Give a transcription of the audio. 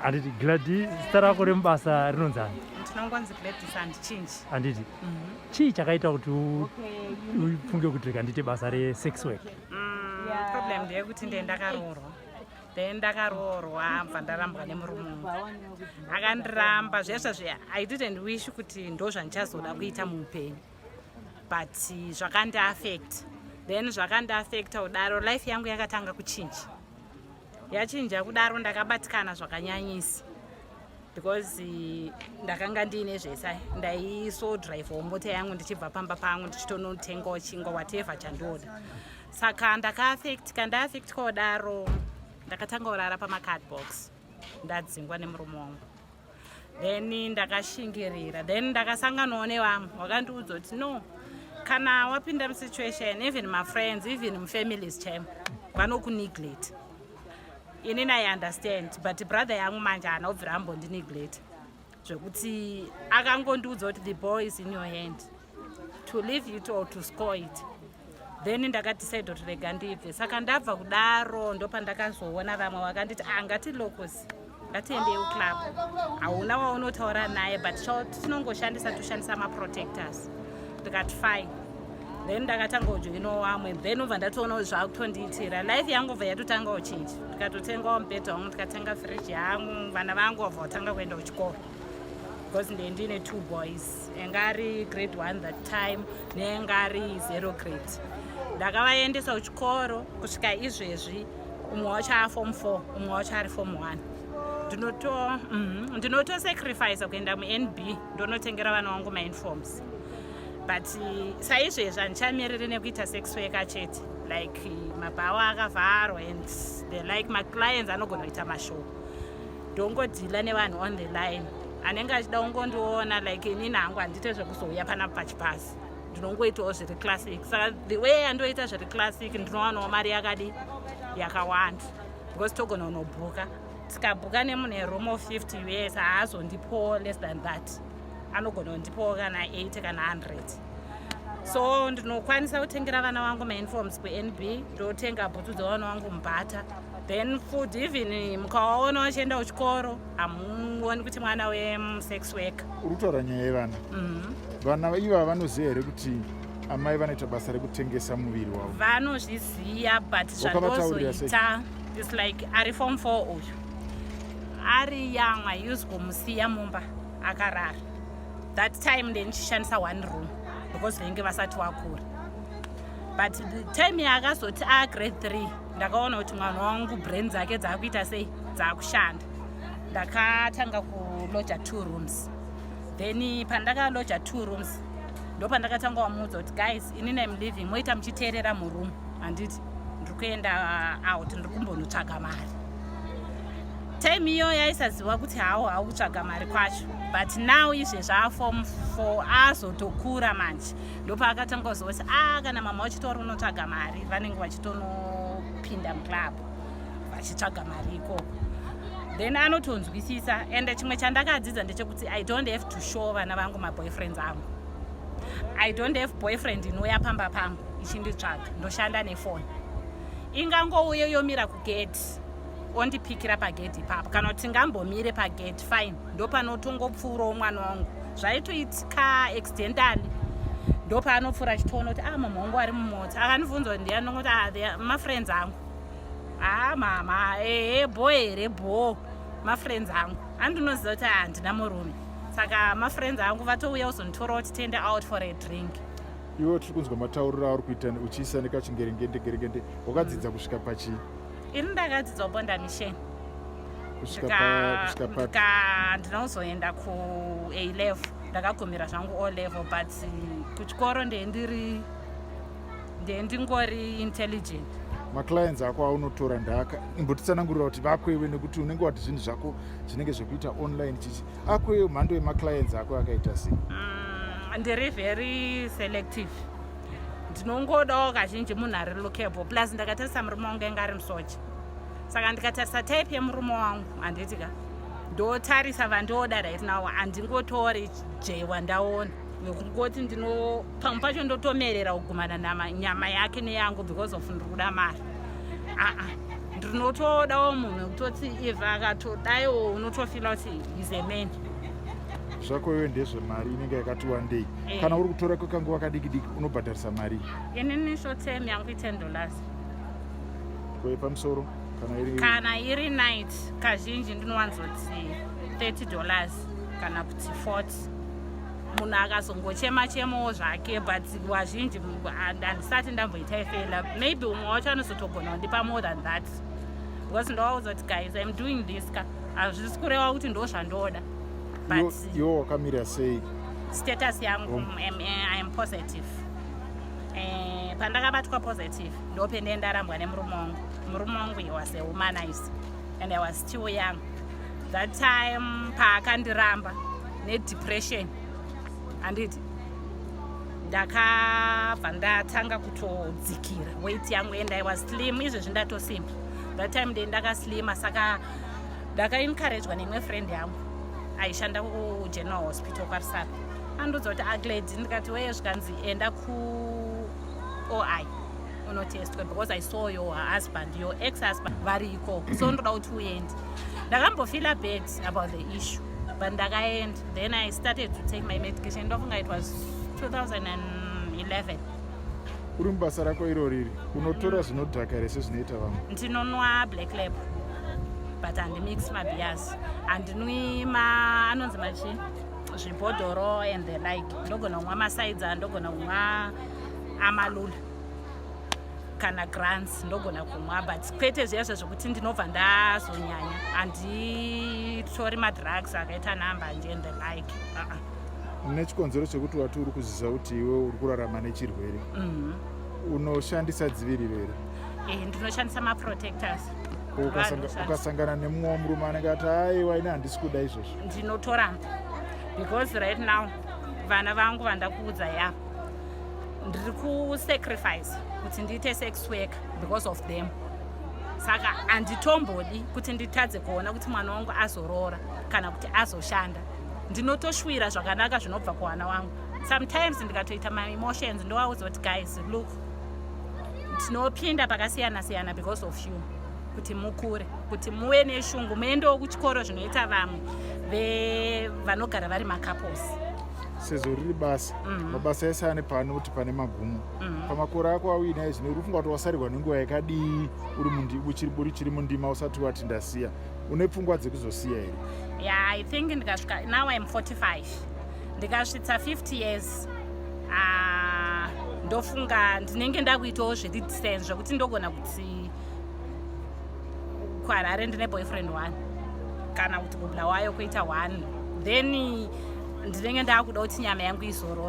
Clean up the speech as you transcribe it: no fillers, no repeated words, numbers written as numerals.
Anditi Gladys zita rako remubasa rinonzani? Ndinongonzi Gladys handichinji. Handiti. Chii chakaita kuti ufunge kuti kandiite basa resex work? Problem ndeyekuti ndakaroorwa. Ndakaroorwa bva ndarambwa nemurume. Akandiramba zveshe I didn't wish kuti ndo zvandichazoda kuita muupenyu. But zvakandiaffect. Then zvakandiaffecta kudaro life yangu yakatanga kuchinja. Yachinja kudaro ndakabatikana zvakanyanyisa because ndakanga ndine zvese ndaiso drive mota yangu ndichibva pamba pangu ndichitonotengawo chingwa whatever chandoda saka ndaaffect kodaro ndakatanga kurara pamacardbox ndadzingwa nemurume wangu then ndakashingirira then ndakasanganawo nevamwe wakandiudza kuti no kana wapinda musituation even my friends even mufamilies chaimo vanokuneglect. Inini I understand, but brother yangu manje anobvira ambondineglect. Zvekuti akangondiudza kuti the ball is in your hand. To leave it or to score it. Then ndakadecide kuti rega ndibve. Saka ndabva kudaro ndopandakazoona vamwe vakanditi ngati lokosi. Ngatiendewo club. Hauna waunotaura naye but toshandisa ma-protectors. Ndikati fine. Then ndakatanga kujoinawo vamwe then ubva ndatoona zvakutondiitira life yangu bva yatotanga kuchinja ndikatotengawo mubhedha wangu ndikatenga fridge yangu vana vangu vabva vatanga kuenda kuchikoro because ndine 2 boys engari grade 1 that time neengari 0 grade ndakavaendesa kuchikoro kusvika izvezvi umwe wacho aform 4 umwe wacho ari form 1 ndinotosacrifice kuenda muNB ndonotengera vana vangu mauniforms. But saizvezvi handichamiriri nekuita sex work chete like mabhawa akavharwa and the like maclients anogona kuita mashow ndongodhila nevanhu on the line anenge achida kungondiona like inini hangu handite zvekuzouya panapa pachipasi ndinongoitawo zviri classic saka the way andoita zviri classic ndinowanawo mari yakawanda because togona kunobhuka tikabhuka nemunhu eroom of 50 years haazondipowo less than that anogona kundipowo kana 80 kana 100. So ndinokwanisa kutengera vana vangu mauniforms kuNB ndotenga bhutsu dzavana vangu mubhata then food even mukawaona vachienda kuchikoro hamuoni kuti mwana wesex work. Uri kutaura nyaya yevana vana iva vanoziva here kuti amai vanoita basa rekutengesa muviri wavo? Vanozviziva but zvandozoita is like ari form 4 uyu ari young I used kumusiya mumba akarara that time ndichishandisa 1 room because vengi vasati wakura but the time yakazoti grade 3 ndakaona kuti mwana wangu brain dzake dzakuita sei dzakushanda ndakatanga kuloja 2 rooms then pandakaloja 2 rooms ndopandakatanga wamuudza kuti guys inini I'm living moita muchiteerera muroom handiti ndiri kuenda out ndiri kumbonotsvaga mari. Time iyo yaisaziva kuti haukutsvaga mari kwacho but now izvezvi aform 4 azotokura manje ndopaakatanga kuzoti kana mama vachitori unotsvaga mari vanenge vachitonopinda muclub vachitsvaga mari ikoko then anotonzwisisa and chimwe chandakadzidza ndechekuti I don't have to show vana vangu maboyfriends angu. I don't have boyfriend inouya pamba pangu ichinditsvaga ndoshanda nefoni ingangouye yomira kugeti ondipikira pagedhi ipapo kana kuti ngambomire pagedhi fine ndopanotongopfuurawo mwana wangu zvaitoitika accidentally ndopaanopfuura achitoona kuti mama wangu ari mumota akandibvunza kuti ndianongoti mafriends angu mama bho here bho mafriends angu andinoziva kuti handina murume saka mafriends angu vatouya uzonditora kuti tiende out for a drink. Iwe tiri kunzwa matauriro auri kuita uchiisa nekachingerengende wakadzidza kusvika pachii? Ini ndakadzidza kubonda mission ndinozoenda kuA level ndakagumira zvangu O level but kuchikoro ndendingori intelligent. Maclients ako aunotora imbotitsanangurira kuti vakwewe nekuti unenge wati zvinhu zvako zvinenge zvekuita online chichi akwewe mhando yemaclients ako akaita sei? Ndiri very selective ndinongodawo kazhinji munhu ari lookable plus ndakatarisa murume wangu enge ari musoja saka ndikatarisa type yemurume wangu handitika ndotarisa vandoda right now handingotori jewa ndaona nekungoti pamwe pacho ndotomerera kugumana nyama yake neyangu because of ndiri kuda mari ndinotodawo munhu wekutoti if akatodaiwo unotofila kuti is a man. zvako iwe ndezvemari inenge yakati wandei. Kana uri kutora kwekanguva kadiki-diki unobhadharisa mari? Inini short term yangu $10. Pamusoro kana iri night kazhinji ndinowanzoti $30 kana kuti 40. Munhu akazongochema-chemawo zvake, but wazhinji handisati ndamboita ifela. Maybe umwe wacho anozotogona kundipa more than that, because ndowauza kuti guys I'm doing this hazvisi kureva kuti ndo zvandoda. But iwo wakamira sei? Status yangu I am positive. Pandakabatwa positive ndopende ndarambwa nemurume wangu. Murume wangu he was a womanizer and I was still young that time. Paakandiramba nedepression handiti ndakabva ndatanga kutodzikira weight yangu and I was slim. Izvezvi ndatosimba. That time ndakaslima, saka ndakaencouragwa nemwe friend yangu aishanda kuGeneral Hospital kwaRusape. Andudza kuti agledi, ndikati weye zvikanzi enda kuOI unotestwe because I saw your husband, your ex-husband variko, so ndoda kuti uende. Ndakambofila bad about the issue, but ndakaenda. Then I started to take my medication. Ndofunga it was 2011. Uri mubasa rako iro riri unotora zvinodhaka here sezvinoita vamwe? Ndinonwa Black Label but handimix mabeers. Handinwi anonzi machi zvibhodhoro and the like. Ndogona kumwa masaidza, ndogona kumwa amalula kana grants ndogona kumwa, but kwete zviyazvo zvokuti ndinobva ndazonyanya. Handitori madrugs akaita nambanje and the like. Nechikonzero chekuti wati uri kuzivisa kuti iwe uri kurarama nechirwere, unoshandisa dziviriro here? Ndinoshandisa maprotectors. Ukasangana nemumwe murume anenge ati aiwa ine handisi kuda izvozvo, ndinotoramba because right now vana vangu vandakuudza ndiri kusacrifice kuti ndiite sex work because of them. Saka handitombodi kuti nditadze kuona kuti mwana wangu azorora kana kuti azoshanda. Ndinotoshwira zvakanaka zvinobva kuwana wangu. Sometimes ndikatoita my emotions ndowaudza kuti guys look, tinopinda pakasiyana-siyana because of you, kuti mukure, kuti muve neshungu, muendewo kuchikoro zvinoita vamwe vanogara vari macouples. sezvo riri basa mabasa ese ane kuti pane magumo. Pamakore ako auina izvino uri kufunga kuti wasarirwa nenguva yakadii uchiri mundima usati wati ndasiya? Une pfungwa dzekuzosiya here? Yeah, I think ndikasvika, now I'm 45. Ndikasvitsa 50 years ndofunga ndinenge ndakuitawo zviri distance zvokuti ndogona kuti kuHarare ndine boyfriend 1 kana kuti kuBulawayo kuita 1, then ndinenge ndakuda kuti nyama yangu izorora.